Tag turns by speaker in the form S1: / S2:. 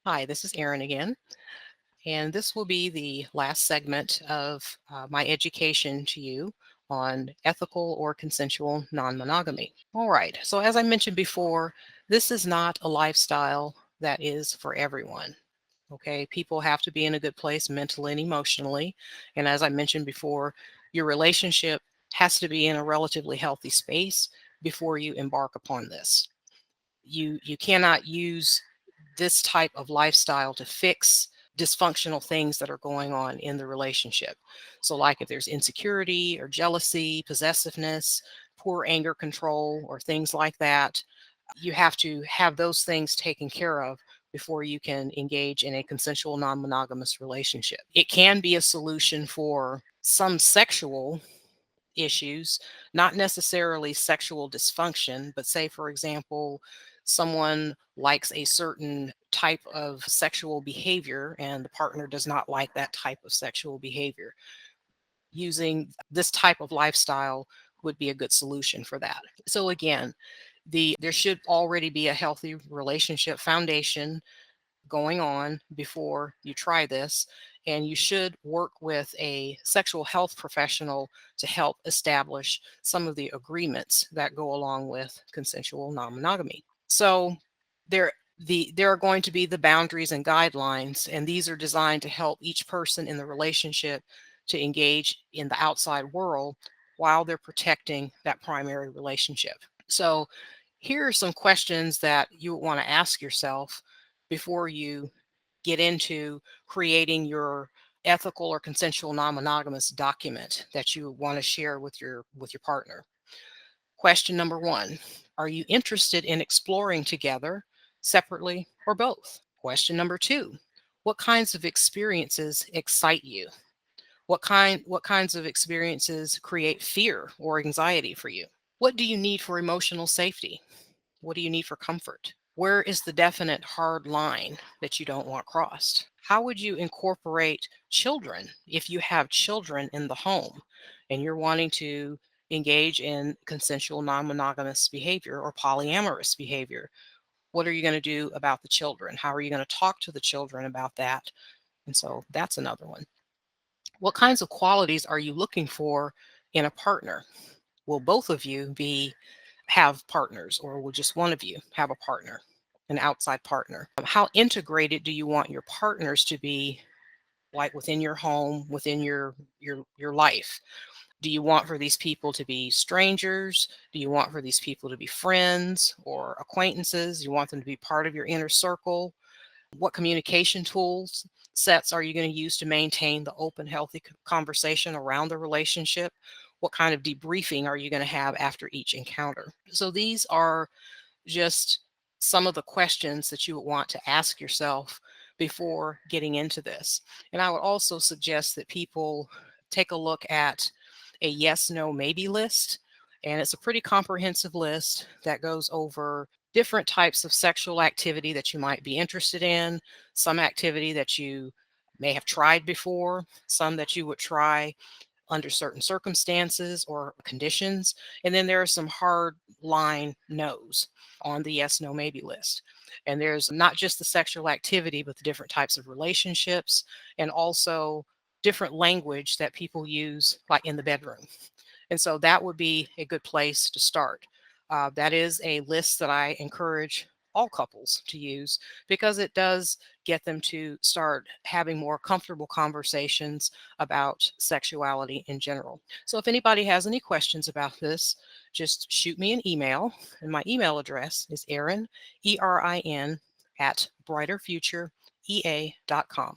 S1: Hi, this is Erin again, and this will be the last segment of my education to you on ethical or consensual non-monogamy. All right, so as I mentioned before, this is not a lifestyle that is for everyone. Okay, people have to be in a good place mentally and emotionally. And as I mentioned before, your relationship has to be in a relatively healthy space before you embark upon this. You cannot use this type of lifestyle to fix dysfunctional things that are going on in the relationship. So like if there's insecurity or jealousy, possessiveness, poor anger control, or things like that, you have to have those things taken care of before you can engage in a consensual non-monogamous relationship. It can be a solution for some sexual issues, not necessarily sexual dysfunction, but say, for example, someone likes a certain type of sexual behavior and the partner does not like that type of sexual behavior. Using this type of lifestyle would be a good solution for that. So again, there should already be a healthy relationship foundation going on before you try this. And you should work with a sexual health professional to help establish some of the agreements that go along with consensual non-monogamy. So there are going to be the boundaries and guidelines, and these are designed to help each person in the relationship to engage in the outside world while they're protecting that primary relationship. So here are some questions that you want to ask yourself before you get into creating your ethical or consensual non-monogamous document that you want to share with your partner. Question number 1, are you interested in exploring together, separately, or both? Question number 2, what kinds of experiences excite you? What kinds of experiences create fear or anxiety for you? What do you need for emotional safety? What do you need for comfort? Where is the definite hard line that you don't want crossed? How would you incorporate children if you have children in the home and you're wanting to engage in consensual non-monogamous behavior or polyamorous behavior? What are you going to do about the children? How are you going to talk to the children about that? And so that's another one. What kinds of qualities are you looking for in a partner? Will both of you have partners, or will just one of you have a partner, an outside partner? How integrated do you want your partners to be, like within your home, within your life? Do you want for these people to be strangers? Do you want for these people to be friends or acquaintances? You want them to be part of your inner circle? What communication tools sets are you going to use to maintain the open, healthy conversation around the relationship? What kind of debriefing are you going to have after each encounter? So these are just some of the questions that you would want to ask yourself before getting into this. And I would also suggest that people take a look at a yes, no, maybe list. And it's a pretty comprehensive list that goes over different types of sexual activity that you might be interested in, some activity that you may have tried before, some that you would try under certain circumstances or conditions. And then there are some hard line no's on the yes, no, maybe list. And there's not just the sexual activity, but the different types of relationships and also different language that people use, like in the bedroom. And so that would be a good place to start. That is a list that I encourage all couples to use because it does get them to start having more comfortable conversations about sexuality in general. So if anybody has any questions about this, just shoot me an email. And my email address is Erin, Erin, at brighterfutureea.com.